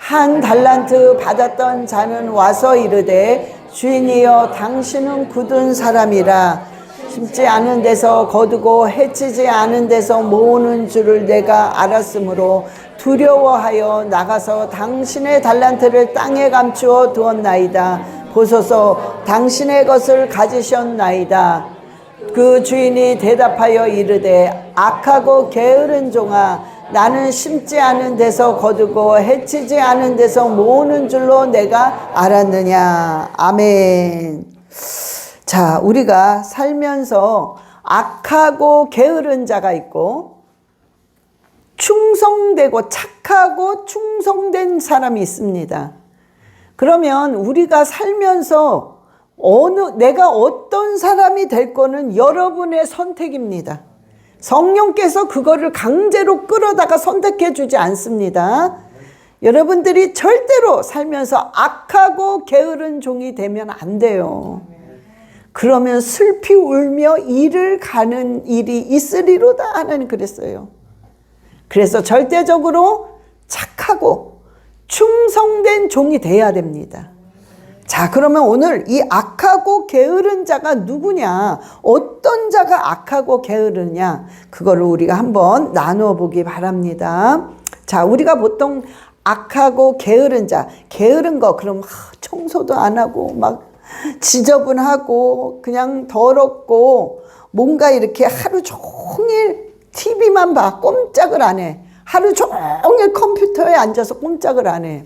한 달란트 받았던 자는 와서 이르되 주인이여 당신은 굳은 사람이라 심지 않은 데서 거두고 해치지 않은 데서 모으는 줄을 내가 알았으므로 두려워하여 나가서 당신의 달란트를 땅에 감추어 두었나이다. 보소서 당신의 것을 가지셨나이다. 그 주인이 대답하여 이르되 악하고 게으른 종아 나는 심지 않은 데서 거두고 해치지 않은 데서 모으는 줄로 내가 알았느냐. 아멘. 자, 우리가 살면서 악하고 게으른 자가 있고 충성되고 착하고 충성된 사람이 있습니다. 그러면 우리가 살면서 내가 어떤 사람이 될 거는 여러분의 선택입니다. 성령께서 그거를 강제로 끌어다가 선택해 주지 않습니다. 여러분들이 절대로 살면서 악하고 게으른 종이 되면 안 돼요. 그러면 슬피 울며 이를 가는 일이 있으리로다 하나님 그랬어요. 그래서 절대적으로 착하고 충성된 종이 돼야 됩니다. 자, 그러면 오늘 이 악하고 게으른 자가 누구냐? 어떤 자가 악하고 게으르냐? 그거를 우리가 한번 나누어 보기 바랍니다. 자, 우리가 보통 악하고 게으른 자, 게으른 거 그럼 청소도 안 하고 막 지저분하고 그냥 더럽고 뭔가 이렇게 하루 종일 TV만 봐. 꼼짝을 안 해. 하루 종일 컴퓨터에 앉아서 꼼짝을 안 해.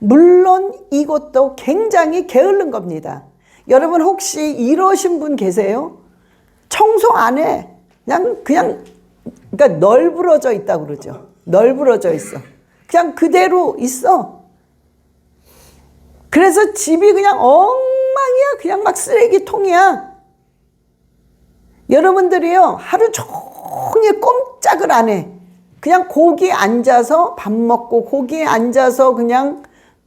물론 이것도 굉장히 게으른 겁니다. 여러분 혹시 이러신 분 계세요? 청소 안 해. 그러니까 널브러져 있다고 그러죠. 널브러져 있어. 그냥 그대로 있어. 그래서 집이 그냥 엉망이야. 그냥 막 쓰레기통이야. 여러분들이요 하루 종일 꼼짝을 안 해. 그냥 거기에 앉아서 밥 먹고 거기에 앉아서 그냥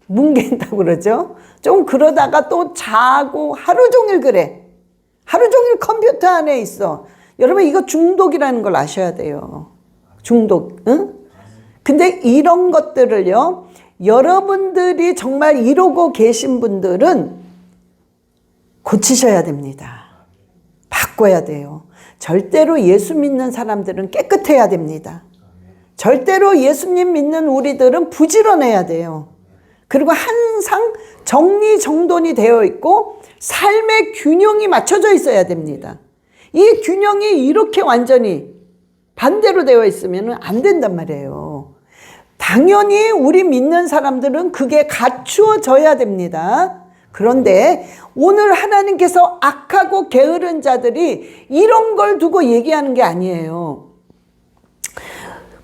뭉갠다고 그러죠. 좀 그러다가 또 자고 하루 종일 그래. 하루 종일 컴퓨터 안에 있어. 여러분 이거 중독이라는 걸 아셔야 돼요. 중독. 응? 근데 이런 것들을요 여러분들이 정말 이러고 계신 분들은 고치셔야 됩니다. 바꿔야 돼요. 절대로 예수 믿는 사람들은 깨끗해야 됩니다. 절대로 예수님 믿는 우리들은 부지런해야 돼요. 그리고 항상 정리정돈이 되어 있고 삶의 균형이 맞춰져 있어야 됩니다. 이 균형이 이렇게 완전히 반대로 되어 있으면 안 된단 말이에요. 당연히 우리 믿는 사람들은 그게 갖추어져야 됩니다. 그런데 오늘 하나님께서 악하고 게으른 자들이 이런 걸 두고 얘기하는 게 아니에요.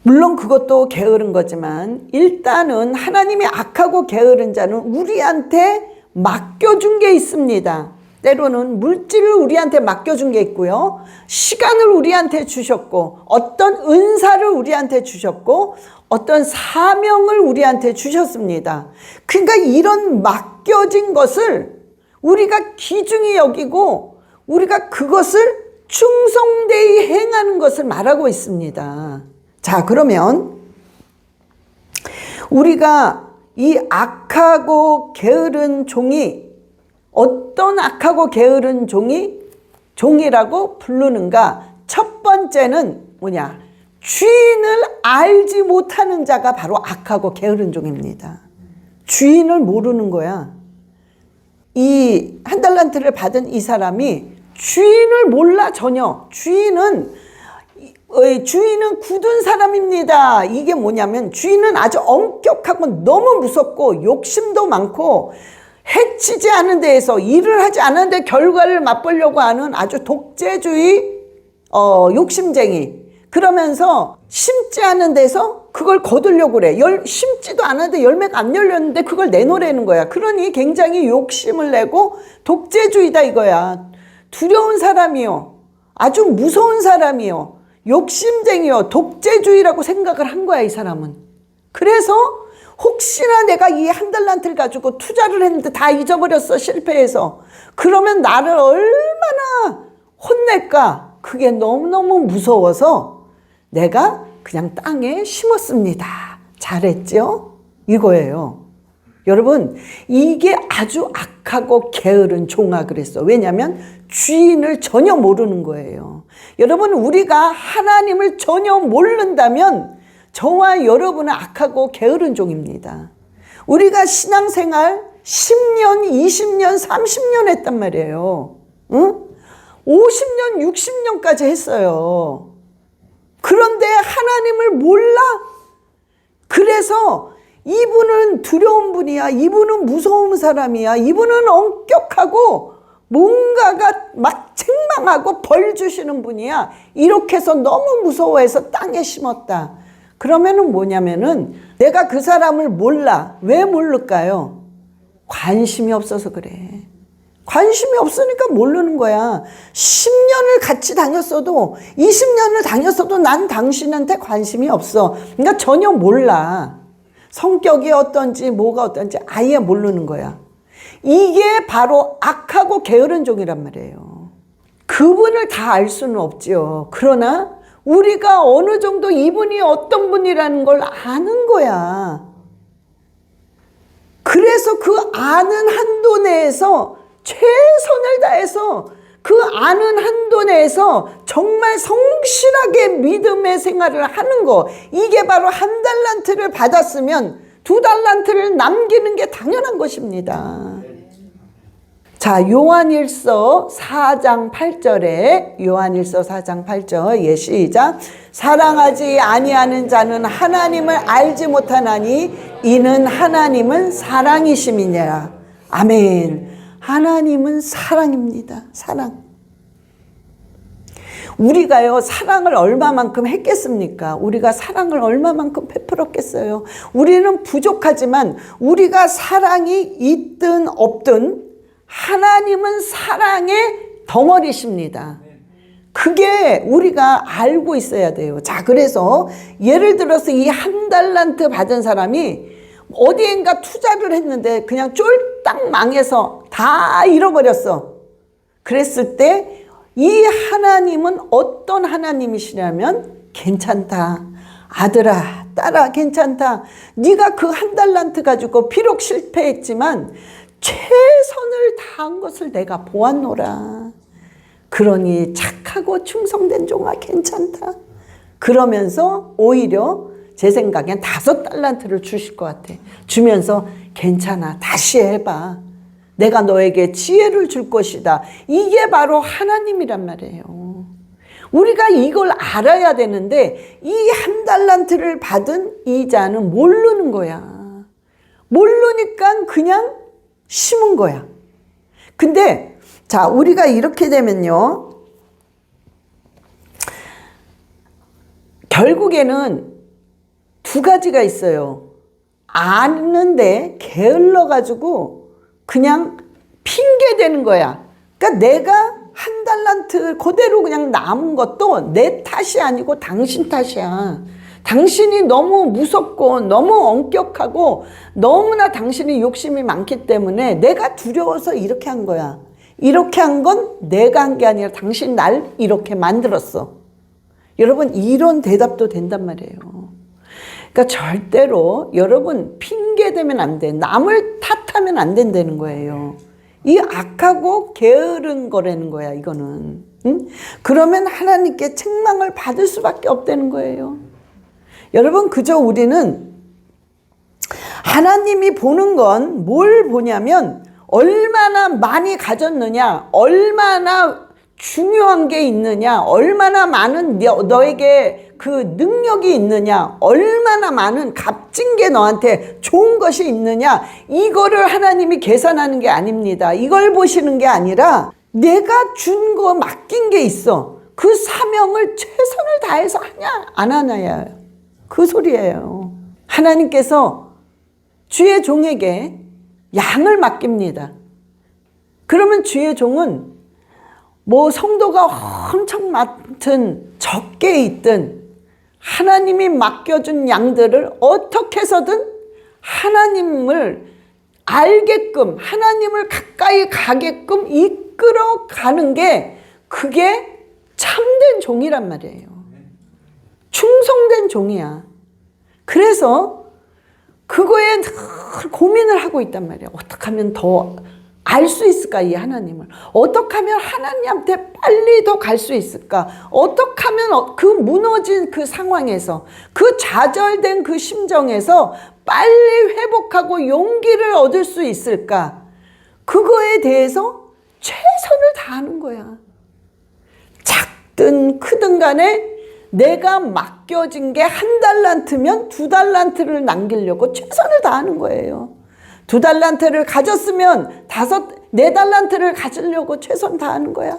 물론 그것도 게으른 거지만 일단은 하나님이 악하고 게으른 자는 우리한테 맡겨준 게 있습니다. 때로는 물질을 우리한테 맡겨준 게 있고요. 시간을 우리한테 주셨고 어떤 은사를 우리한테 주셨고 어떤 사명을 우리한테 주셨습니다. 그러니까 이런 맡겨진 것을 우리가 귀중히 여기고 우리가 그것을 충성되이 행하는 것을 말하고 있습니다. 자, 그러면 우리가 이 악하고 게으른 종이 어떤 악하고 게으른 종이라고 부르는가? 첫 번째는 뭐냐? 주인을 알지 못하는 자가 바로 악하고 게으른 종입니다. 주인을 모르는 거야. 이 한 달란트를 받은 이 사람이 주인을 몰라 전혀. 주인은 굳은 사람입니다. 이게 뭐냐면 주인은 아주 엄격하고 너무 무섭고 욕심도 많고 해치지 않은 데에서 일을 하지 않은데 결과를 맛보려고 하는 아주 독재주의 욕심쟁이. 그러면서 심지 않은 데서 그걸 거두려고 그래. 심지도 않았는데 열매가 안 열렸는데 그걸 내놓으라는 거야. 그러니 굉장히 욕심을 내고 독재주의다 이거야. 두려운 사람이요. 아주 무서운 사람이요. 욕심쟁이요. 독재주의라고 생각을 한 거야 이 사람은. 그래서 혹시나 내가 이 한 달란트를 가지고 투자를 했는데 다 잊어버렸어 실패해서. 그러면 나를 얼마나 혼낼까. 그게 너무너무 무서워서 내가 그냥 땅에 심었습니다. 잘했죠? 이거예요. 여러분, 이게 아주 악하고 게으른 종아 그랬어. 왜냐하면 주인을 전혀 모르는 거예요. 여러분, 우리가 하나님을 전혀 모른다면 저와 여러분은 악하고 게으른 종입니다. 우리가 신앙생활 10년, 20년, 30년 했단 말이에요. 응? 50년, 60년까지 했어요. 그런데 하나님을 몰라? 그래서 이분은 두려운 분이야. 이분은 무서운 사람이야. 이분은 엄격하고 뭔가가 막 책망하고 벌 주시는 분이야. 이렇게 해서 너무 무서워해서 땅에 심었다. 그러면은 뭐냐면은 내가 그 사람을 몰라. 왜 모를까요? 관심이 없어서 그래. 관심이 없으니까 모르는 거야. 10년을 같이 다녔어도 20년을 다녔어도 난 당신한테 관심이 없어. 그러니까 전혀 몰라. 성격이 어떤지 뭐가 어떤지 아예 모르는 거야. 이게 바로 악하고 게으른 종이란 말이에요. 그분을 다 알 수는 없지요. 그러나 우리가 어느 정도 이분이 어떤 분이라는 걸 아는 거야. 그래서 그 아는 한도 내에서 최선을 다해서 그 아는 한도 내에서 정말 성실하게 믿음의 생활을 하는 거. 이게 바로 1달란트를 받았으면 2달란트를 남기는 게 당연한 것입니다. 자, 요한일서 4장 8절에 요한일서 4장 8절 예 시작. 사랑하지 아니하는 자는 하나님을 알지 못하나니 이는 하나님은 사랑이심이니라. 아멘. 하나님은 사랑입니다. 사랑. 우리가요, 사랑을 얼마만큼 했겠습니까? 우리가 사랑을 얼마만큼 베풀었겠어요? 우리는 부족하지만 우리가 사랑이 있든 없든 하나님은 사랑의 덩어리십니다. 그게 우리가 알고 있어야 돼요. 자, 그래서 예를 들어서 이 1달란트 받은 사람이 어디엔가 투자를 했는데 그냥 쫄딱 망해서 다 잃어버렸어. 그랬을 때 이 하나님은 어떤 하나님이시냐면 괜찮다. 아들아, 딸아, 괜찮다. 네가 그 1달란트 가지고 비록 실패했지만 최선을 다한 것을 내가 보았노라. 그러니 착하고 충성된 종아 괜찮다. 그러면서 오히려 제 생각엔 5달란트를 주실 것 같아. 주면서 괜찮아. 다시 해봐. 내가 너에게 지혜를 줄 것이다. 이게 바로 하나님이란 말이에요. 우리가 이걸 알아야 되는데 이 1달란트를 받은 이 자는 모르는 거야. 모르니까 그냥 심은 거야. 근데 자, 우리가 이렇게 되면요, 결국에는 2가지가 있어요. 아는데 게을러가지고 그냥 핑계대는 거야. 그러니까 내가 1달란트 그대로 그냥 남은 것도 내 탓이 아니고 당신 탓이야. 당신이 너무 무섭고 너무 엄격하고 너무나 당신이 욕심이 많기 때문에 내가 두려워서 이렇게 한 거야. 이렇게 한 건 내가 한 게 아니라 당신 날 이렇게 만들었어. 여러분, 이런 대답도 된단 말이에요. 그러니까 절대로 여러분 핑계대면 안 돼. 남을 탓하면 안 된다는 거예요. 이 악하고 게으른 거라는 거야, 이거는. 응? 그러면 하나님께 책망을 받을 수밖에 없다는 거예요. 여러분, 그저 우리는 하나님이 보는 건 뭘 보냐면 얼마나 많이 가졌느냐, 얼마나 중요한 게 있느냐, 얼마나 많은 너에게 그 능력이 있느냐, 얼마나 많은 값진 게 너한테 좋은 것이 있느냐, 이거를 하나님이 계산하는 게 아닙니다. 이걸 보시는 게 아니라 내가 준 거 맡긴 게 있어. 그 사명을 최선을 다해서 하냐 안 하냐야, 그 소리예요. 하나님께서 주의 종에게 양을 맡깁니다. 그러면 주의 종은 뭐 성도가 엄청 많든 적게 있든 하나님이 맡겨준 양들을 어떻게 해서든 하나님을 알게끔, 하나님을 가까이 가게끔 이끌어 가는 게 그게 참된 종이란 말이에요. 충성된 종이야. 그래서 그거에 늘 고민을 하고 있단 말이야. 어떻게 하면 더 알 수 있을까, 이 하나님을. 어떻게 하면 하나님한테 빨리 더 갈 수 있을까. 어떻게 하면 그 무너진 그 상황에서, 그 좌절된 그 심정에서 빨리 회복하고 용기를 얻을 수 있을까. 그거에 대해서 최선을 다하는 거야. 작든 크든 간에 내가 맡겨진 게 1달란트면 2달란트를 남기려고 최선을 다하는 거예요. 2달란트를 가졌으면 4달란트를 가지려고 최선 다하는 거야.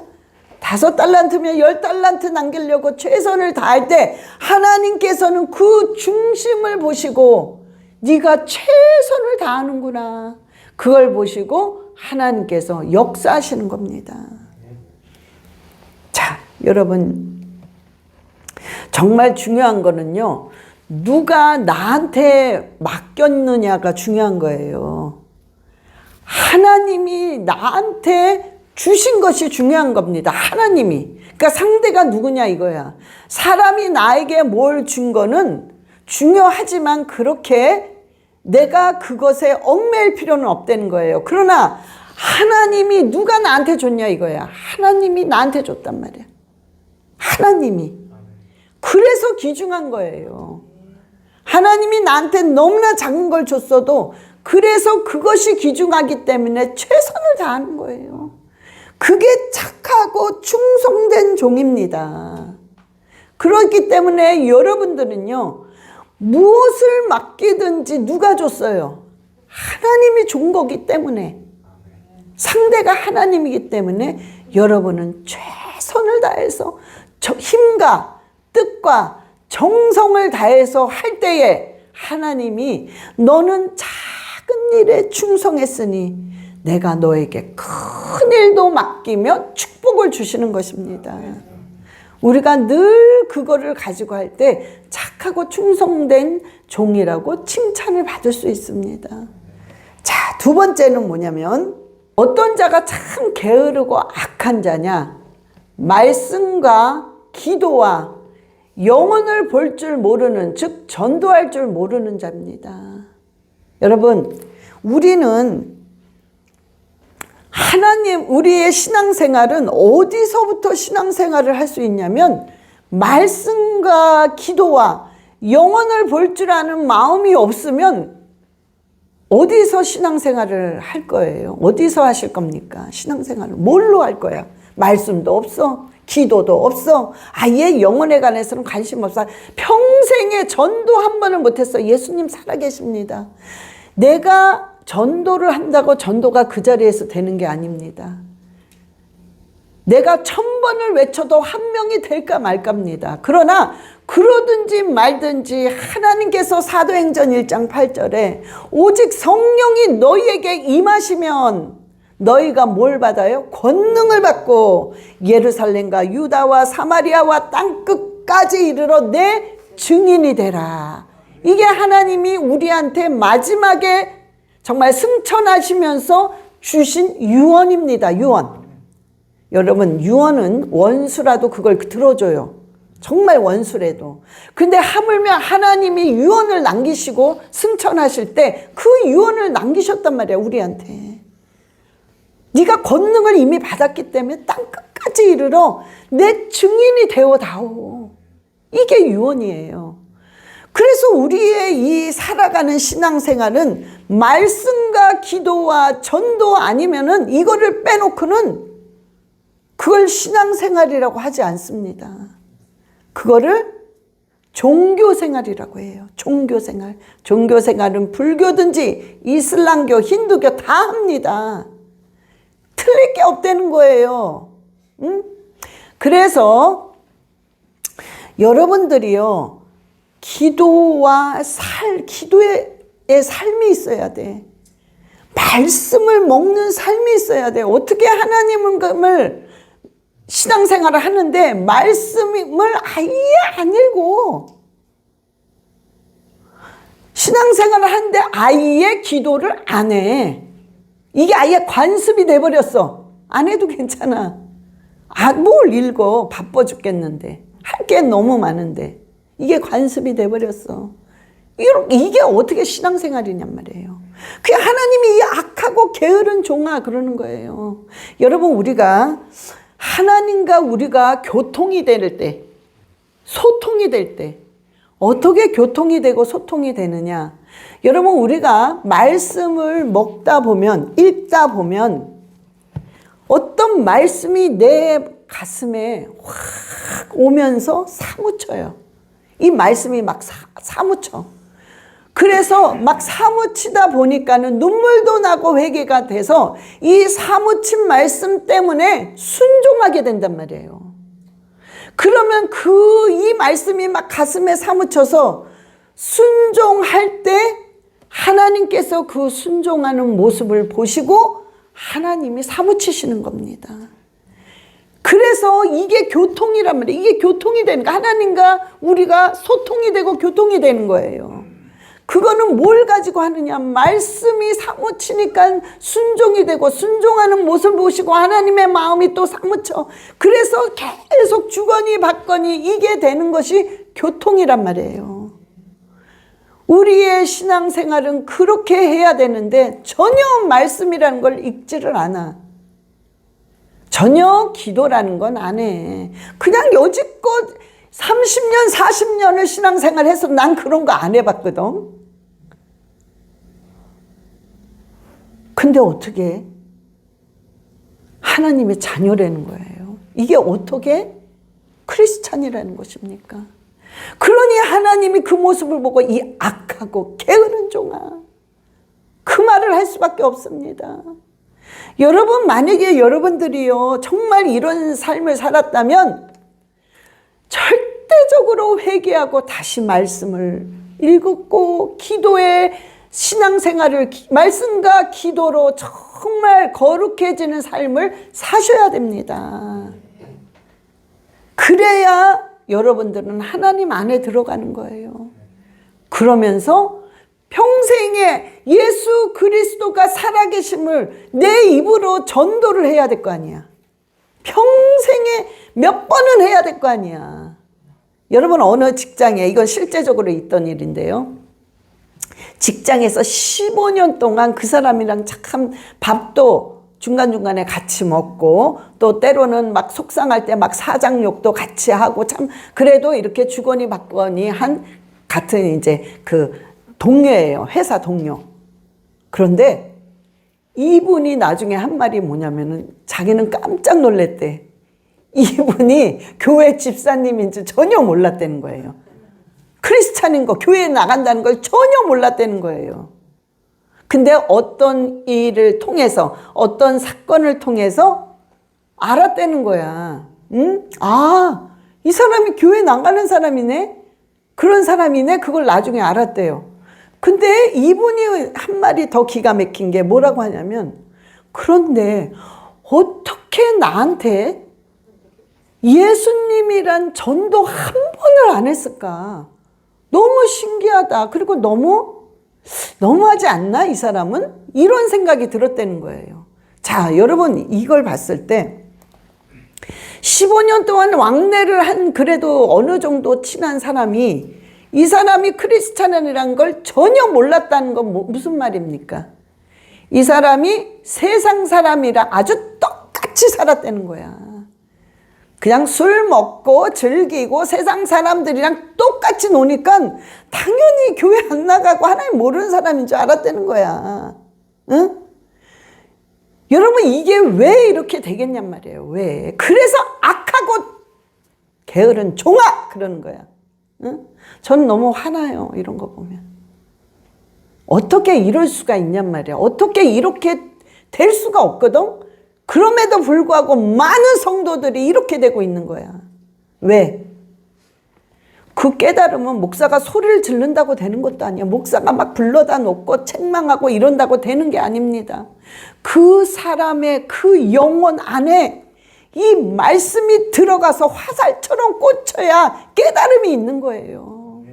5달란트면 10달란트 남기려고 최선을 다할 때 하나님께서는 그 중심을 보시고 네가 최선을 다하는구나. 그걸 보시고 하나님께서 역사하시는 겁니다. 자, 여러분, 정말 중요한 거는요, 누가 나한테 맡겼느냐가 중요한 거예요. 하나님이 나한테 주신 것이 중요한 겁니다. 하나님이. 그러니까 상대가 누구냐 이거야. 사람이 나에게 뭘 준 거는 중요하지만 그렇게 내가 그것에 얽매일 필요는 없다는 거예요. 그러나 하나님이 누가 나한테 줬냐 이거야. 하나님이 나한테 줬단 말이야. 하나님이. 그래서 귀중한 거예요. 하나님이 나한테 너무나 작은 걸 줬어도 그래서 그것이 귀중하기 때문에 최선을 다하는 거예요. 그게 착하고 충성된 종입니다. 그렇기 때문에 여러분들은요, 무엇을 맡기든지 누가 줬어요? 하나님이 준 거기 때문에, 상대가 하나님이기 때문에 여러분은 최선을 다해서 힘과 뜻과 정성을 다해서 할 때에 하나님이 너는 작은 일에 충성했으니 내가 너에게 큰 일도 맡기며 축복을 주시는 것입니다. 우리가 늘 그거를 가지고 할 때 착하고 충성된 종이라고 칭찬을 받을 수 있습니다. 자, 두 번째는 뭐냐면 어떤 자가 참 게으르고 악한 자냐? 말씀과 기도와 영혼을 볼 줄 모르는, 즉 전도할 줄 모르는 자입니다. 여러분, 우리는 하나님, 우리의 신앙생활은 어디서부터 신앙생활을 할 수 있냐면 말씀과 기도와 영혼을 볼 줄 아는 마음이 없으면 어디서 신앙생활을 할 거예요? 어디서 하실 겁니까? 신앙생활을 뭘로 할 거야? 말씀도 없어, 기도도 없어, 아예 영혼에 관해서는 관심 없어. 평생에 전도 한 번을 못했어. 예수님 살아계십니다. 내가 전도를 한다고 전도가 그 자리에서 되는 게 아닙니다. 내가 1000번을 외쳐도 한 명이 될까 말까입니다. 그러나 그러든지 말든지 하나님께서 사도행전 1장 8절에 오직 성령이 너희에게 임하시면 너희가 뭘 받아요? 권능을 받고 예루살렘과 유다와 사마리아와 땅끝까지 이르러 내 증인이 되라. 이게 하나님이 우리한테 마지막에 정말 승천하시면서 주신 유언입니다. 유언. 여러분, 유언은 원수라도 그걸 들어줘요. 정말 원수래도. 근데 하물며 하나님이 유언을 남기시고 승천하실 때 그 유언을 남기셨단 말이야, 우리한테. 네가 권능을 이미 받았기 때문에 땅끝까지 이르러 내 증인이 되어다오. 이게 유언이에요. 그래서 우리의 이 살아가는 신앙생활은 말씀과 기도와 전도 아니면은 이거를 빼놓고는 그걸 신앙생활이라고 하지 않습니다. 그거를 종교생활이라고 해요. 종교생활. 종교생활은 불교든지 이슬람교, 힌두교 다 합니다. 틀릴 게 없다는 거예요. 응? 그래서 여러분들이요, 기도와 기도의 삶이 있어야 돼. 말씀을 먹는 삶이 있어야 돼. 어떻게 하나님을 신앙생활을 하는데 말씀을 아예 안 읽고, 신앙생활을 하는데 아예 기도를 안 해. 이게 아예 관습이 돼버렸어. 안 해도 괜찮아. 뭘 읽어. 바빠 죽겠는데. 할 게 너무 많은데. 이게 관습이 돼버렸어. 이게 어떻게 신앙생활이냔 말이에요. 그게 하나님이 이 악하고 게으른 종아 그러는 거예요. 여러분, 우리가 하나님과 우리가 교통이 될 때, 소통이 될 때 어떻게 교통이 되고 소통이 되느냐. 여러분, 우리가 말씀을 먹다 보면, 읽다 보면 어떤 말씀이 내 가슴에 확 오면서 사무쳐요. 이 말씀이 막 사무쳐. 그래서 막 사무치다 보니까는 눈물도 나고 회개가 돼서 이 사무친 말씀 때문에 순종하게 된단 말이에요. 그러면 이 말씀이 막 가슴에 사무쳐서 순종할 때 하나님께서 그 순종하는 모습을 보시고 하나님이 사무치시는 겁니다. 그래서 이게 교통이란 말이에요. 이게 교통이 되는 거예요. 하나님과 우리가 소통이 되고 교통이 되는 거예요. 그거는 뭘 가지고 하느냐. 말씀이 사무치니까 순종이 되고 순종하는 모습을 보시고 하나님의 마음이 또 사무쳐. 그래서 계속 주거니 받거니 이게 되는 것이 교통이란 말이에요. 우리의 신앙생활은 그렇게 해야 되는데 전혀 말씀이라는 걸 읽지를 않아. 전혀 기도라는 건 안 해. 그냥 여지껏 30년, 40년을 신앙생활해서 난 그런 거 안 해봤거든. 근데 어떻게 하나님의 자녀라는 거예요. 이게 어떻게 크리스찬이라는 것입니까? 그러니 하나님이 그 모습을 보고 이 악하고 게으른 종아, 그 말을 할 수밖에 없습니다. 여러분, 만약에 여러분들이요 정말 이런 삶을 살았다면 절대적으로 회개하고 다시 말씀을 읽고 기도에 신앙생활을 말씀과 기도로 정말 거룩해지는 삶을 사셔야 됩니다. 그래야 여러분들은 하나님 안에 들어가는 거예요. 그러면서 평생에 예수 그리스도가 살아계심을 내 입으로 전도를 해야 될 거 아니야. 평생에 몇 번은 해야 될 거 아니야. 여러분, 어느 직장에, 이건 실제적으로 있던 일인데요. 직장에서 15년 동안 그 사람이랑 참 밥도 중간중간에 같이 먹고 또 때로는 막 속상할 때 막 사장욕도 같이 하고 참 그래도 이렇게 주거니 받거니 한 같은 이제 그 동료예요. 회사 동료. 그런데 이분이 나중에 한 말이 뭐냐면은 자기는 깜짝 놀랐대. 이분이 교회 집사님인 줄 전혀 몰랐다는 거예요. 크리스찬인 거, 교회에 나간다는 걸 전혀 몰랐다는 거예요. 근데 어떤 일을 통해서, 어떤 사건을 통해서 알았다는 거야. 응? 아, 이 사람이 교회 나가는 사람이네? 그런 사람이네? 그걸 나중에 알았대요. 근데 이분이 한 말이 더 기가 막힌 게 뭐라고 하냐면, 그런데 어떻게 나한테 예수님이란 전도 한 번을 안 했을까? 너무 신기하다. 그리고 너무하지 않나 이 사람은? 이런 생각이 들었다는 거예요. 자, 여러분, 이걸 봤을 때 15년 동안 왕래를 한 그래도 어느 정도 친한 사람이 이 사람이 크리스찬이라는 걸 전혀 몰랐다는 건 무슨 말입니까? 이 사람이 세상 사람이랑 아주 똑같이 살았다는 거야. 그냥 술 먹고 즐기고 세상 사람들이랑 똑같이 노니까 당연히 교회 안 나가고 하나님 모르는 사람인 줄 알았다는 거야. 응? 여러분, 이게 왜 이렇게 되겠냔 말이에요. 왜? 그래서 악하고 게으른 종아 그러는 거야. 응? 전 너무 화나요. 이런 거 보면. 어떻게 이럴 수가 있냔 말이야. 어떻게 이렇게 될 수가 없거든. 그럼에도 불구하고 많은 성도들이 이렇게 되고 있는 거야. 왜? 그 깨달음은 목사가 소리를 지른다고 되는 것도 아니야. 목사가 막 불러다 놓고 책망하고 이런다고 되는 게 아닙니다. 그 사람의 그 영혼 안에 이 말씀이 들어가서 화살처럼 꽂혀야 깨달음이 있는 거예요.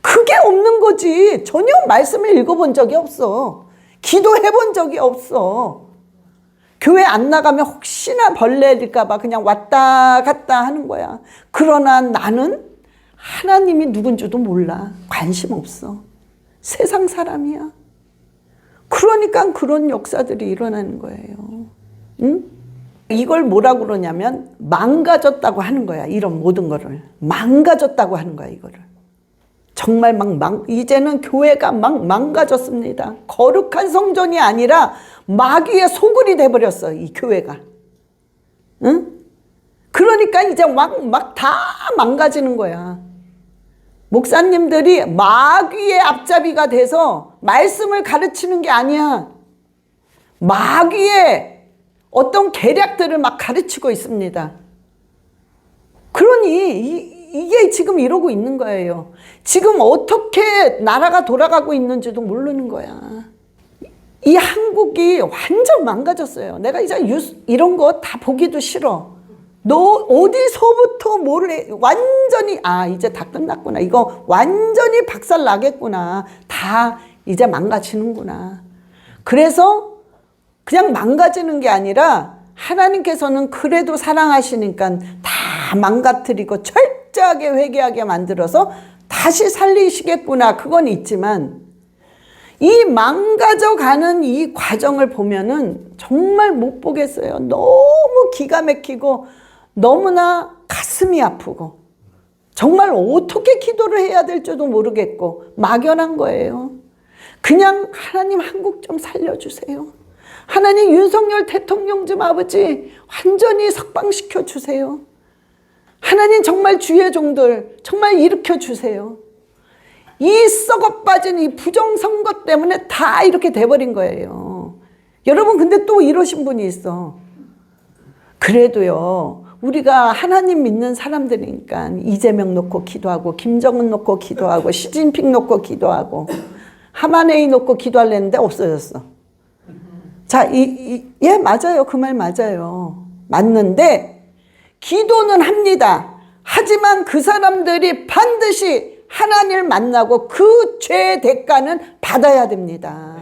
그게 없는 거지. 전혀 말씀을 읽어본 적이 없어. 기도해 본 적이 없어. 교회 안 나가면 혹시나 벌레일까 봐 그냥 왔다 갔다 하는 거야. 그러나 나는 하나님이 누군지도 몰라. 관심 없어. 세상 사람이야. 그러니까 그런 역사들이 일어나는 거예요. 응? 이걸 뭐라고 그러냐면 망가졌다고 하는 거야. 이런 모든 거를 망가졌다고 하는 거야. 이거를 정말 이제는 교회가 망가졌습니다. 거룩한 성전이 아니라 마귀의 소굴이 돼버렸어, 이 교회가. 응? 그러니까 이제 막 다 망가지는 거야. 목사님들이 마귀의 앞잡이가 돼서 말씀을 가르치는 게 아니야. 마귀의 어떤 계략들을 막 가르치고 있습니다. 그러니 이게 지금 이러고 있는 거예요. 지금 어떻게 나라가 돌아가고 있는지도 모르는 거야. 이 한국이 완전 망가졌어요. 내가 이제 이런 거 다 보기도 싫어. 너 어디서부터 완전히 이제 다 끝났구나. 이거 완전히 박살 나겠구나. 다 이제 망가지는구나. 그래서 그냥 망가지는 게 아니라 하나님께서는 그래도 사랑하시니까 다 망가뜨리고 철저하게 회개하게 만들어서 다시 살리시겠구나. 그건 있지만 이 망가져가는 이 과정을 보면은 정말 못 보겠어요. 너무 기가 막히고 너무나 가슴이 아프고 정말 어떻게 기도를 해야 될지도 모르겠고 막연한 거예요. 그냥 하나님 한국 좀 살려주세요. 하나님 윤석열 대통령 좀 아버지 완전히 석방시켜 주세요. 하나님 정말 주의 종들 정말 일으켜 주세요. 이 썩어 빠진 이 부정선거 때문에 다 이렇게 돼버린 거예요. 여러분 근데 또 이러신 분이 있어. 그래도요 우리가 하나님 믿는 사람들이니까 이재명 놓고 기도하고 김정은 놓고 기도하고 시진핑 놓고 기도하고 하마네이 놓고 기도하려는데 없어졌어. 자, 예, 맞아요. 그 말 맞아요. 맞는데 기도는 합니다. 하지만 그 사람들이 반드시 하나님을 만나고 그 죄의 대가는 받아야 됩니다.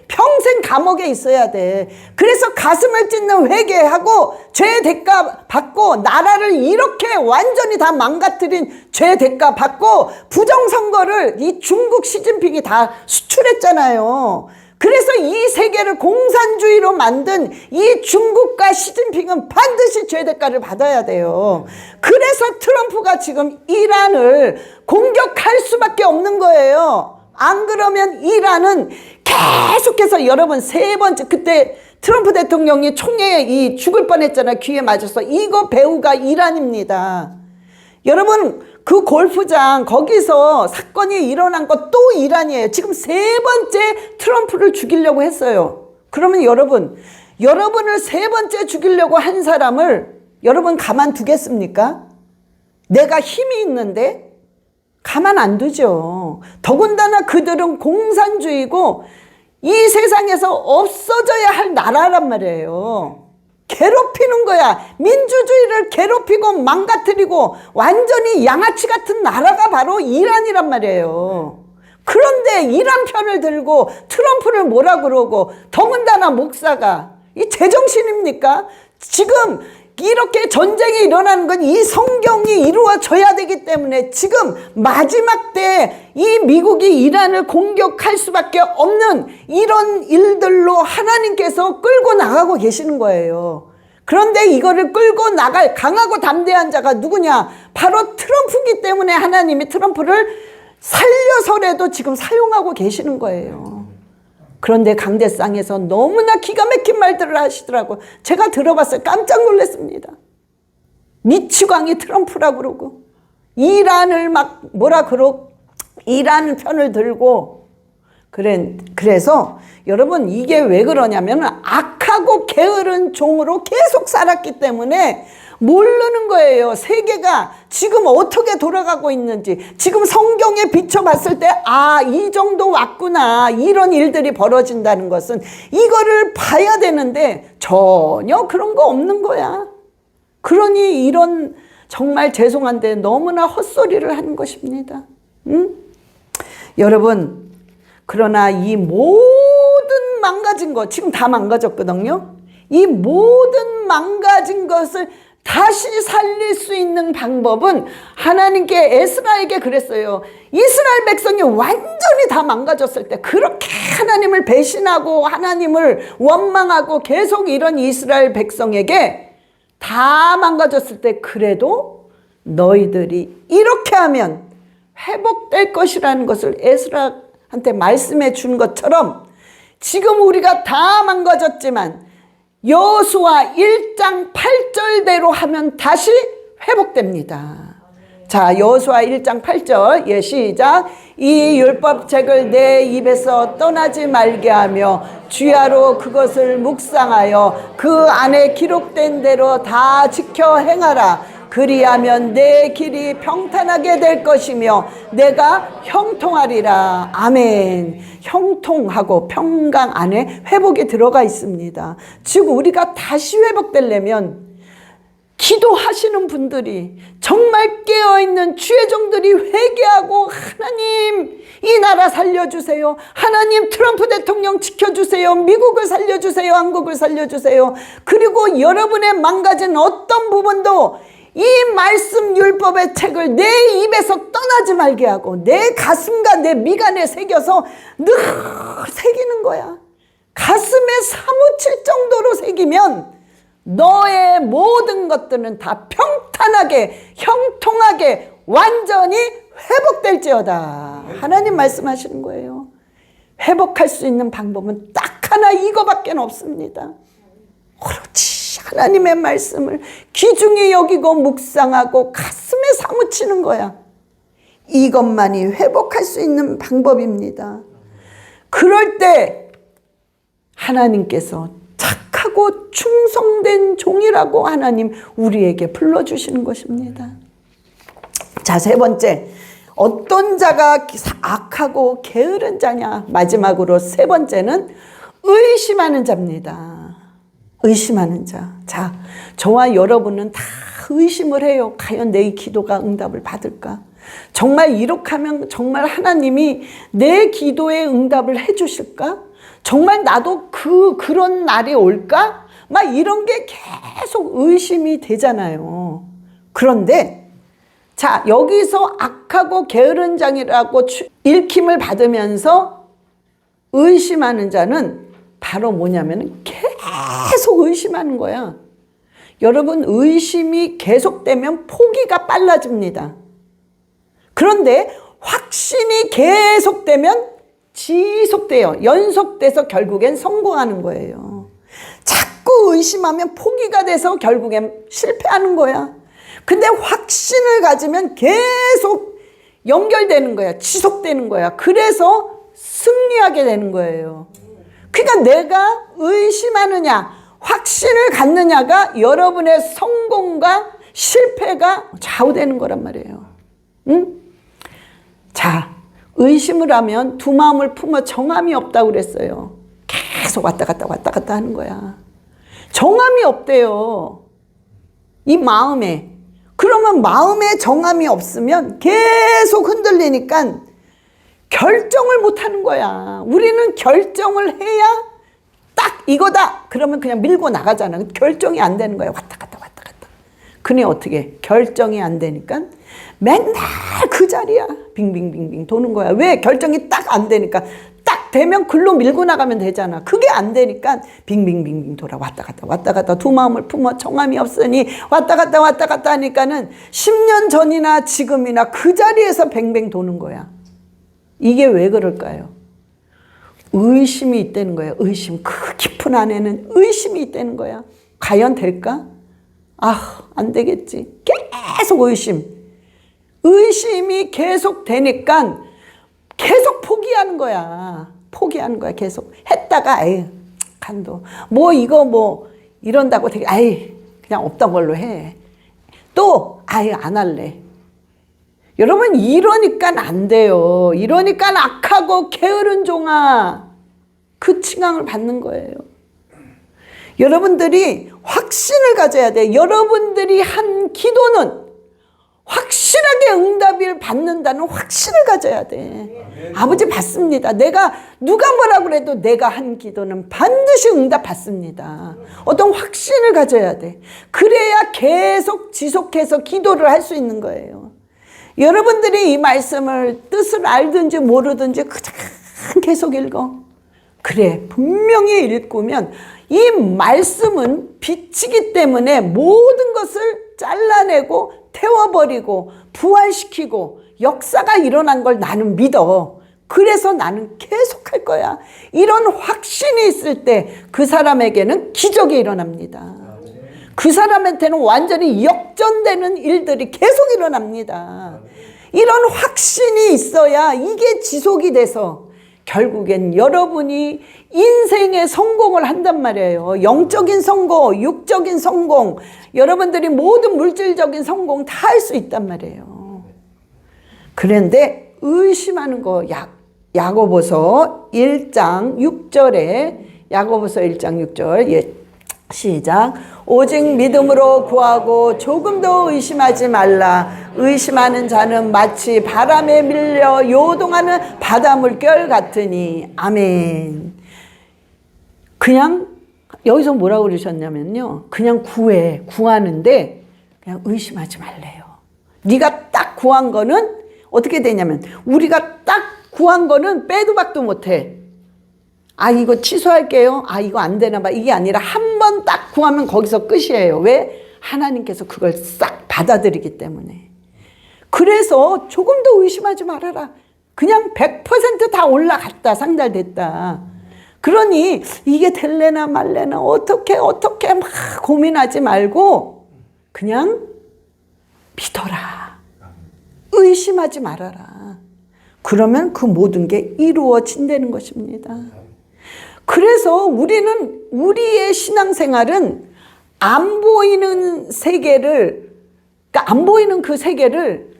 평생 감옥에 있어야 돼. 그래서 가슴을 찢는 회개하고 죄의 대가 받고 나라를 이렇게 완전히 다 망가뜨린 죄의 대가 받고 부정선거를 이 중국 시진핑이 다 수출했잖아요. 그래서 이 세계를 공산주의로 만든 이 중국과 시진핑은 반드시 죄의 대가를 받아야 돼요. 그래서 트럼프가 지금 이란을 공격할 수밖에 없는 거예요. 안 그러면 이란은 계속해서 여러분 세 번째 그때 트럼프 대통령이 총에 죽을 뻔했잖아요. 귀에 맞아서. 이거 배후가 이란입니다. 여러분 그 골프장 거기서 사건이 일어난 거 또 이란이에요. 지금 세 번째 트럼프를 죽이려고 했어요. 그러면 여러분을 세 번째 죽이려고 한 사람을 여러분 가만두겠습니까? 내가 힘이 있는데 가만 안 두죠. 더군다나 그들은 공산주의고 이 세상에서 없어져야 할 나라란 말이에요. 괴롭히는 거야. 민주주의를 괴롭히고 망가뜨리고 완전히 양아치 같은 나라가 바로 이란이란 말이에요. 그런데 이란 편을 들고 트럼프를 뭐라 그러고 더군다나 목사가 이 제정신입니까? 지금 이렇게 전쟁이 일어나는 건 이 성경이 이루어져야 되기 때문에 지금 마지막 때 이 미국이 이란을 공격할 수밖에 없는 이런 일들로 하나님께서 끌고 나가고 계시는 거예요. 그런데 이거를 끌고 나갈 강하고 담대한 자가 누구냐? 바로 트럼프이기 때문에 하나님이 트럼프를 살려서라도 지금 사용하고 계시는 거예요. 그런데 강대상에서 너무나 기가 막힌 말들을 하시더라고요. 제가 들어봤어요. 깜짝 놀랐습니다. 미치광이 트럼프라고 그러고 이란을 막 뭐라 그러고 이란 편을 들고 그래서 여러분 이게 왜 그러냐면 악하고 게으른 종으로 계속 살았기 때문에 모르는 거예요. 세계가 지금 어떻게 돌아가고 있는지. 지금 성경에 비춰봤을 때 이 정도 왔구나. 이런 일들이 벌어진다는 것은 이거를 봐야 되는데 전혀 그런 거 없는 거야. 그러니 이런 정말 죄송한데 너무나 헛소리를 하는 것입니다. 여러분 그러나 이 모든 망가진 것 지금 다 망가졌거든요. 이 모든 망가진 것을 다시 살릴 수 있는 방법은 하나님께 에스라에게 그랬어요. 이스라엘 백성이 완전히 다 망가졌을 때, 그렇게 하나님을 배신하고 하나님을 원망하고 계속 이런 이스라엘 백성에게 다 망가졌을 때, 그래도 너희들이 이렇게 하면 회복될 것이라는 것을 에스라한테 말씀해 준 것처럼, 지금 우리가 다 망가졌지만 여호수아 1장 8절대로 하면 다시 회복됩니다. 자, 여호수아 1장 8절, 예, 시작. 이 율법책을 내 입에서 떠나지 말게 하며 주야로 그것을 묵상하여 그 안에 기록된 대로 다 지켜 행하라. 그리하면 내 길이 평탄하게 될 것이며 내가 형통하리라. 아멘. 형통하고 평강 안에 회복이 들어가 있습니다. 즉 우리가 다시 회복되려면 기도하시는 분들이, 정말 깨어있는 주의 종들이 회개하고, 하나님 이 나라 살려주세요, 하나님 트럼프 대통령 지켜주세요, 미국을 살려주세요, 한국을 살려주세요. 그리고 여러분의 망가진 어떤 부분도 이 말씀 율법의 책을 내 입에서 떠나지 말게 하고 내 가슴과 내 미간에 새겨서 늘 새기는 거야. 가슴에 사무칠 정도로 새기면 너의 모든 것들은 다 평탄하게, 형통하게, 완전히 회복될지어다. 하나님 말씀하시는 거예요. 회복할 수 있는 방법은 딱 하나, 이거밖에 없습니다. 그렇지. 하나님의 말씀을 귀중히 여기고 묵상하고 가슴에 사무치는 거야. 이것만이 회복할 수 있는 방법입니다. 그럴 때 하나님께서 착하고 충성된 종이라고 하나님 우리에게 불러주시는 것입니다. 자, 세 번째, 어떤 자가 악하고 게으른 자냐? 마지막으로 세 번째는 의심하는 자입니다. 의심하는 자. 자, 저와 여러분은 다 의심을 해요. 과연 내 기도가 응답을 받을까? 정말 이렇게 하면 정말 하나님이 내 기도에 응답을 해 주실까? 정말 나도 그런 날이 올까? 막 이런 게 계속 의심이 되잖아요. 그런데 자, 여기서 악하고 게으른 자라고 읽힘을 받으면서 의심하는 자는 바로 뭐냐면 계속 의심하는 거야. 여러분, 의심이 계속되면 포기가 빨라집니다. 그런데 확신이 계속되면 지속돼요. 연속돼서 결국엔 성공하는 거예요. 자꾸 의심하면 포기가 돼서 결국엔 실패하는 거야. 근데 확신을 가지면 계속 연결되는 거야. 지속되는 거야. 그래서 승리하게 되는 거예요. 그러니까 내가 의심하느냐, 확신을 갖느냐가 여러분의 성공과 실패가 좌우되는 거란 말이에요. 응? 자, 의심을 하면 두 마음을 품어 정함이 없다고 그랬어요. 계속 왔다 갔다 하는 거야. 정함이 없대요. 이 마음에. 그러면 마음에 정함이 없으면 계속 흔들리니까 결정을 못 하는 거야. 우리는 결정을 해야 딱 이거다. 그러면 그냥 밀고 나가잖아. 결정이 안 되는 거야. 왔다 갔다. 그니 어떻게 결정이 안 되니까 맨날 그 자리야. 빙빙빙빙 도는 거야. 왜? 결정이 딱 안 되니까. 딱 되면 글로 밀고 나가면 되잖아. 그게 안 되니까 빙빙빙빙 돌아. 왔다 갔다 두 마음을 품어 정함이 없으니 왔다 갔다 하니까는 10년 전이나 지금이나 그 자리에서 뱅뱅 도는 거야. 이게 왜 그럴까요? 의심이 있다는 거야. 의심. 그 깊은 안에는 의심이 있다는 거야. 과연 될까? 안 되겠지. 계속 의심. 의심이 계속 되니까 계속 포기하는 거야. 계속. 했다가, 간도. 이거 이런다고 되게, 그냥 없던 걸로 해. 또, 안 할래. 여러분, 이러니까 안 돼요. 이러니까 악하고 게으른 종아. 그 칭함을 받는 거예요. 여러분들이 확신을 가져야 돼. 여러분들이 한 기도는 확실하게 응답을 받는다는 확신을 가져야 돼. 아버지 받습니다. 내가 누가 뭐라 그래도 내가 한 기도는 반드시 응답 받습니다. 어떤 확신을 가져야 돼. 그래야 계속 지속해서 기도를 할 수 있는 거예요. 여러분들이 이 말씀을 뜻을 알든지 모르든지 그냥 계속 읽어. 그래, 분명히 읽으면 이 말씀은 빛이기 때문에 모든 것을 잘라내고 태워버리고 부활시키고 역사가 일어난 걸 나는 믿어. 그래서 나는 계속할 거야. 이런 확신이 있을 때 그 사람에게는 기적이 일어납니다. 그 사람한테는 완전히 역전되는 일들이 계속 일어납니다. 이런 확신이 있어야 이게 지속이 돼서 결국엔 여러분이 인생의 성공을 한단 말이에요. 영적인 성공, 육적인 성공, 여러분들이 모든 물질적인 성공 다 할 수 있단 말이에요. 그런데 의심하는 거, 야고보서 1장 6절에 야고보서 1장 6절, 예, 시작. 오직 믿음으로 구하고 조금도 의심하지 말라. 의심하는 자는 마치 바람에 밀려 요동하는 바닷물결 같으니. 아멘. 그냥 여기서 뭐라고 그러셨냐면요, 그냥 구하는데 그냥 의심하지 말래요. 네가 딱 구한 거는 어떻게 되냐면, 우리가 딱 구한 거는 빼도 박도 못해. 아, 이거 취소할게요. 아, 이거 안 되나 봐. 이게 아니라 한 번 딱 구하면 거기서 끝이에요. 왜? 하나님께서 그걸 싹 받아들이기 때문에. 그래서 조금도 의심하지 말아라. 그냥 100% 다 올라갔다, 상달됐다. 그러니 이게 될래나 말래나 어떻게 막 고민하지 말고 그냥 믿어라. 의심하지 말아라. 그러면 그 모든 게 이루어진다는 것입니다. 그래서 우리는 우리의 신앙생활은 안 보이는 세계를, 그러니까 안 보이는 그 세계를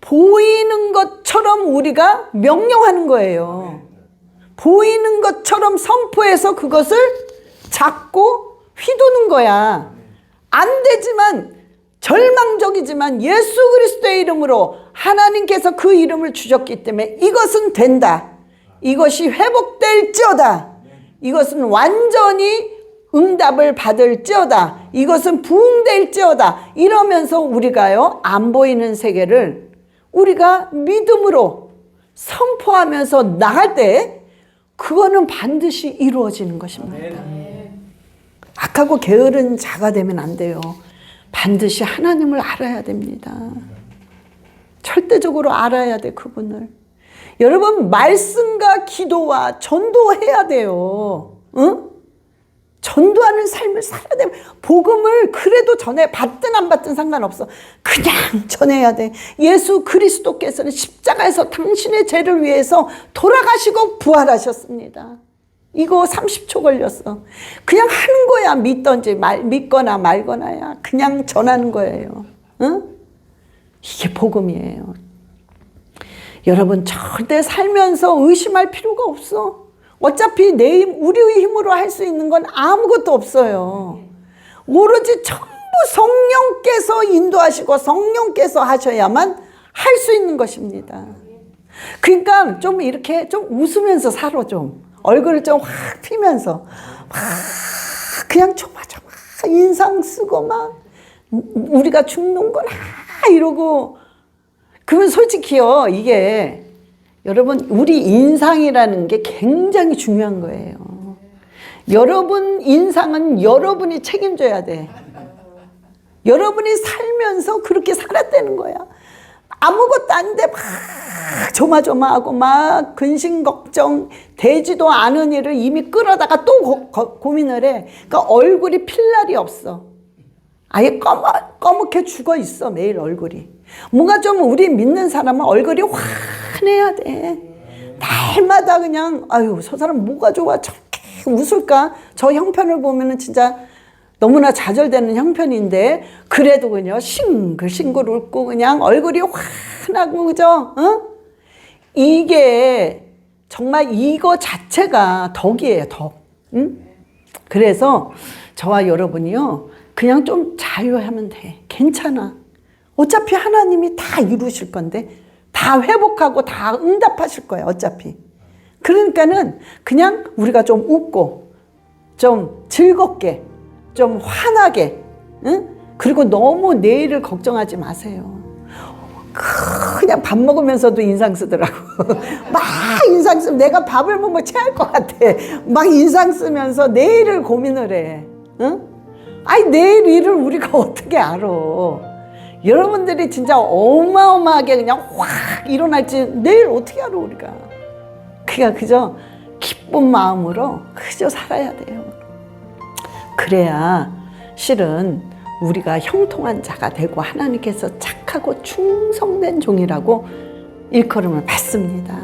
보이는 것처럼 우리가 명령하는 거예요. 보이는 것처럼 선포해서 그것을 잡고 휘두는 거야. 안 되지만, 절망적이지만 예수 그리스도의 이름으로 하나님께서 그 이름을 주셨기 때문에 이것은 된다. 이것이 회복될지어다. 이것은 완전히 응답을 받을지어다. 이것은 부흥될지어다. 이러면서 우리가요, 안 보이는 세계를 우리가 믿음으로 선포하면서 나갈 때 그거는 반드시 이루어지는 것입니다. 악하고 게으른 자가 되면 안 돼요. 반드시 하나님을 알아야 됩니다. 절대적으로 알아야 돼, 그분을. 여러분, 말씀과 기도와 전도해야 돼요. 응? 전도하는 삶을 살아야 돼. 복음을 그래도 전해, 받든 안 받든 상관없어. 그냥 전해야 돼. 예수 그리스도께서는 십자가에서 당신의 죄를 위해서 돌아가시고 부활하셨습니다. 이거 30초 걸렸어. 그냥 하는 거야. 믿거나 말거나야. 그냥 전하는 거예요. 응? 이게 복음이에요. 여러분, 절대 살면서 의심할 필요가 없어. 어차피 우리의 힘으로 할 수 있는 건 아무것도 없어요. 오로지 전부 성령께서 인도하시고 성령께서 하셔야만 할 수 있는 것입니다. 그러니까 좀 이렇게 좀 웃으면서 살아. 좀 얼굴을 좀 확 피면서 막 그냥 조마조마 인상 쓰고 막 우리가 죽는구나 이러고. 그러면 솔직히요, 이게 여러분, 우리 인상이라는 게 굉장히 중요한 거예요. 여러분 인상은 여러분이 책임져야 돼. 여러분이 살면서 그렇게 살았다는 거야. 아무것도 안 돼. 막 조마조마하고 막 근심 걱정, 되지도 않은 일을 이미 끌어다가 또 고민을 해. 그러니까 얼굴이 필 날이 없어. 아예 꺼멓게 죽어 있어, 매일 얼굴이. 뭔가 좀 우리 믿는 사람은 얼굴이 환해야 돼. 날마다 그냥, 아유, 저 사람 뭐가 좋아, 저렇게 웃을까? 저 형편을 보면은 진짜 너무나 좌절되는 형편인데, 그래도 그냥 싱글싱글 웃고 그냥 얼굴이 환하고, 그죠? 어? 이게 정말 이거 자체가 덕이에요, 덕. 응? 그래서 저와 여러분이요, 그냥 좀 자유하면 돼. 괜찮아. 어차피 하나님이 다 이루실 건데 다 회복하고 다 응답하실 거예요, 어차피. 그러니까는 그냥 우리가 좀 웃고 좀 즐겁게 좀 환하게, 응? 그리고 너무 내일을 걱정하지 마세요. 그냥 밥 먹으면서도 인상 쓰더라고. 막 인상 쓰면 내가 밥을 못 체할 것 같아. 막 인상 쓰면서 내일을 고민을 해. 응? 아니 내일 일을 우리가 어떻게 알아. 여러분들이 진짜 어마어마하게 그냥 확 일어날지 내일 어떻게 알아 우리가. 그러니까 그저 기쁜 마음으로 그저 살아야 돼요. 그래야 실은 우리가 형통한 자가 되고 하나님께서 착하고 충성된 종이라고 일컬음을 받습니다.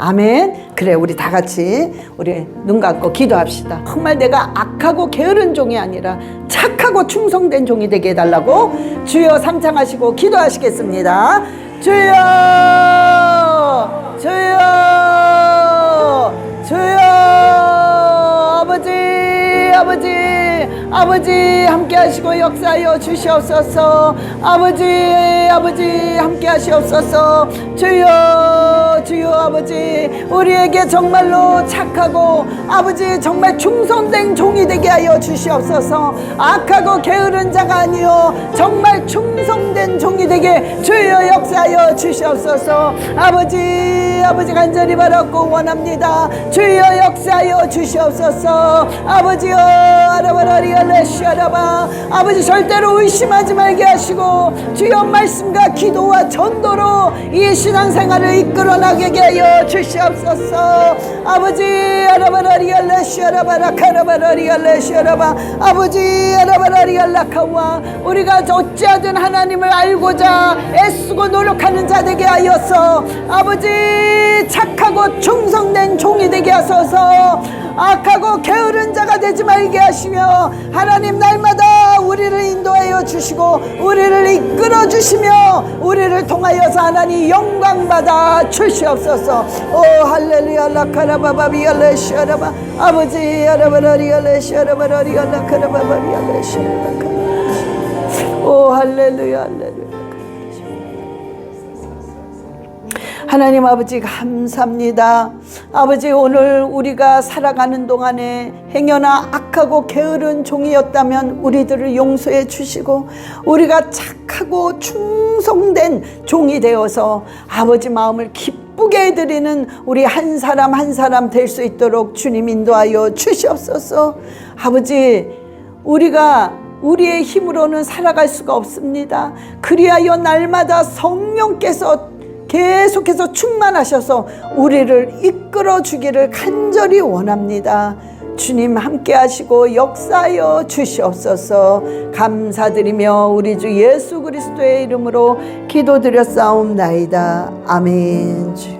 아멘. 그래, 우리 다 같이 우리 눈 감고 기도합시다. 정말 내가 악하고 게으른 종이 아니라 착하고 충성된 종이 되게 해달라고 주여 삼창하시고 기도하시겠습니다. 주여, 주여, 주여. 아버지 함께 하시고 역사하여 주시옵소서. 아버지 함께 하시옵소서. 주여 아버지 우리에게 정말로 착하고 아버지 정말 충성된 종이 되게 하여 주시옵소서. 악하고 게으른 자가 아니요 정말 충성된 종이 되게 주여 역사하여 주시옵소서. 아버지 간절히 바라고 원합니다. 주여 역사하여 주시옵소서. 아버지여 아버지 절대로 의심하지 말게 하시고 주여 말씀과 기도와 전도로 이 신앙생활을 이끌어나게 하여 주시옵소서. 아버지 우리가 어찌하든 하나님을 알고자 애쓰고 노력하는 자 되게 하여서 아버지 착하고 충성된 종이 되게 하소서. 악하고 게으른 자가 되지 말게 하시며 하나님 날마다 우리를 인도하여 주시고 우리를 이끌어 주시며 우리를 통하여서 하나님 영광 받아 주시옵소서. 오 할렐루야 라카라바바비 알레시아라바 아버지 아라바라리 알레시아라바라리 알라카라바바리 알레시아라바 오 할렐루야 할렐루야. 하나님 아버지 감사합니다. 아버지 오늘 우리가 살아가는 동안에 행여나 악하고 게으른 종이었다면 우리들을 용서해 주시고 우리가 착하고 충성된 종이 되어서 아버지 마음을 기쁘게 해드리는 우리 한 사람 한 사람 될 수 있도록 주님 인도하여 주시옵소서. 아버지 우리가 우리의 힘으로는 살아갈 수가 없습니다. 그리하여 날마다 성령께서 계속해서 충만하셔서 우리를 이끌어 주기를 간절히 원합니다. 주님 함께 하시고 역사하여 주시옵소서. 감사드리며 우리 주 예수 그리스도의 이름으로 기도드렸사옵나이다. 아멘.